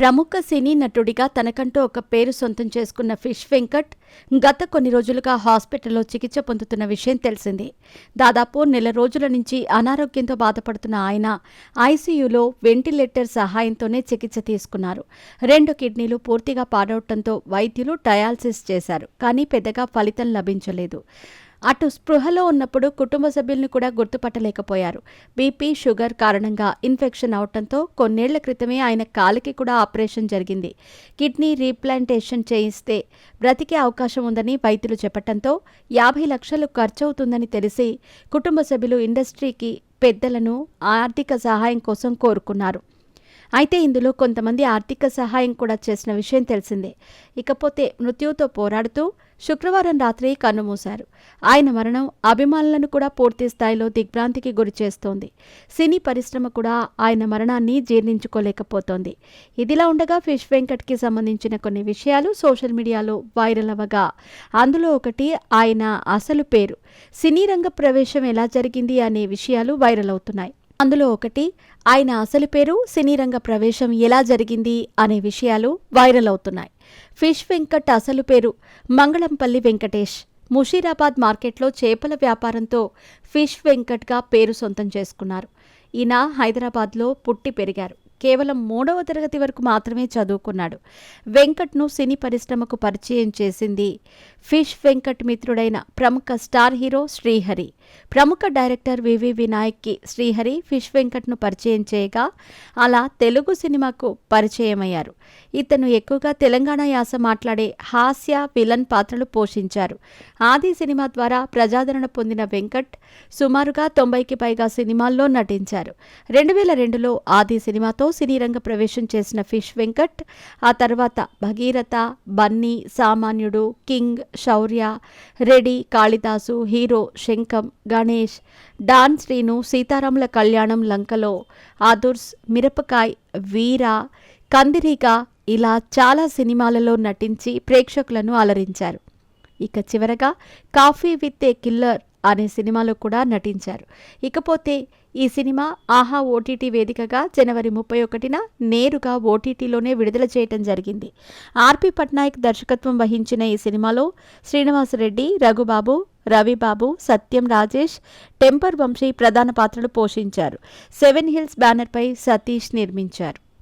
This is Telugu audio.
ప్రముఖ సినీ నటుడిగా తనకంటూ ఒక పేరు సొంతం చేసుకున్న ఫిష్ వెంకట్ గత కొన్ని రోజులుగా హాస్పిటల్లో చికిత్స పొందుతున్న విషయం తెలిసిందే. దాదాపు నెల రోజుల నుంచి అనారోగ్యంతో బాధపడుతున్న ఆయన ఐసీయూలో వెంటిలేటర్ సహాయంతోనే చికిత్స తీసుకున్నారు. 2 కిడ్నీలు పూర్తిగా పాడవడంతో వైద్యులు డయాలసిస్ చేశారు. కానీ పెద్దగా ఫలితం లభించలేదు. అటు స్పృహలో ఉన్నప్పుడు కుటుంబ సభ్యుల్ని కూడా గుర్తుపట్టలేకపోయారు. బీపీ, షుగర్ కారణంగా ఇన్ఫెక్షన్ అవడంతో కొన్నేళ్ల క్రితమే ఆయన కాలికి కూడా ఆపరేషన్ జరిగింది. కిడ్నీ రీప్లాంటేషన్ చేయిస్తే బ్రతికే అవకాశం ఉందని వైద్యులు చెప్పడంతో 50 లక్షలు ఖర్చవుతుందని తెలిసి కుటుంబ సభ్యులు ఇండస్ట్రీకి పెద్దలను ఆర్థిక సహాయం కోసం కోరుకున్నారు. అయితే ఇందులో కొంతమంది ఆర్థిక సహాయం కూడా చేసిన విషయం తెలిసిందే. ఇకపోతే మృత్యువుతో పోరాడుతూ శుక్రవారం రాత్రి కన్నుమూశారు. ఆయన మరణం అభిమానులను కూడా పూర్తి స్థాయిలో దిగ్భ్రాంతికి గురి చేస్తోంది. సినీ పరిశ్రమ కూడా ఆయన మరణాన్ని జీర్ణించుకోలేకపోతోంది. ఇదిలా ఉండగా ఫిష్ వెంకట్కి సంబంధించిన కొన్ని విషయాలు సోషల్ మీడియాలో వైరల్ అవ్వగా అందులో ఒకటి ఆయన అసలు పేరు, సినీ రంగ ప్రవేశం ఎలా జరిగింది అనే విషయాలు వైరల్ అవుతున్నాయి. అందులో ఒకటి ఆయన అసలు పేరు, సినీ రంగ ప్రవేశం ఎలా జరిగింది అనే విషయాలు వైరల్ అవుతున్నాయి. ఫిష్ వెంకట్ అసలు పేరు మంగళంపల్లి వెంకటేష్. ముషీరాబాద్ మార్కెట్లో చేపల వ్యాపారంతో ఫిష్ వెంకట్గా పేరు సొంతం చేసుకున్నారు. ఈయన హైదరాబాద్లో పుట్టి పెరిగారు. కేవలం 3వ తరగతి వరకు మాత్రమే చదువుకున్నాడు. వెంకట్ను సినీ పరిశ్రమకు పరిచయం చేసింది ఫిష్ వెంకట్ మిత్రుడైన ప్రముఖ స్టార్ హీరో శ్రీహరి. ప్రముఖ డైరెక్టర్ వివి వినాయక్కి శ్రీహరి ఫిష్ వెంకట్ను పరిచయం చేయగా అలా తెలుగు సినిమాకు పరిచయమయ్యారు. ఇతను ఎక్కువగా తెలంగాణ యాస మాట్లాడే హాస్య విలన్ పాత్రలు పోషించారు. ఆది సినిమా ద్వారా ప్రజాదరణ పొందిన వెంకట్ సుమారుగా 90కి పైగా సినిమాల్లో నటించారు. 2002లో ఆది సినిమాతో సినీ రంగ ప్రవేశం చేసిన ఫిష్ వెంకట్ ఆ తర్వాత భగీరథ, బన్నీ, సామాన్యుడు, కింగ్, శౌర్య, రెడీ, కాళిదాసు, హీరో, శంఖం, గణేష్, డాన్ శ్రీను, సీతారాముల కళ్యాణం, లంకలో, ఆదుర్స్, మిరపకాయ్, వీర, కందిరీగా ఇలా చాలా సినిమాలలో నటించి ప్రేక్షకులను అలరించారు. ఇక చివరగా కాఫీ విత్ ఏ కిల్లర్ అనే సినిమాలో కూడా నటించారు. ఇకపోతే ఈ సినిమా ఆహా ఓటీటీ వేదికగా జనవరి 31న నేరుగా ఓటీటీలోనే విడుదల చేయటం జరిగింది. ఆర్పి పట్నాయక్ దర్శకత్వం వహించిన ఈ సినిమాలో శ్రీనివాసరెడ్డి, రఘుబాబు, రవిబాబు, సత్యం రాజేష్, టెంపర్ వంశీ ప్రధాన పాత్రలు పోషించారు. 7 హిల్స్ బ్యానర్పై సతీష్ నిర్మించారు.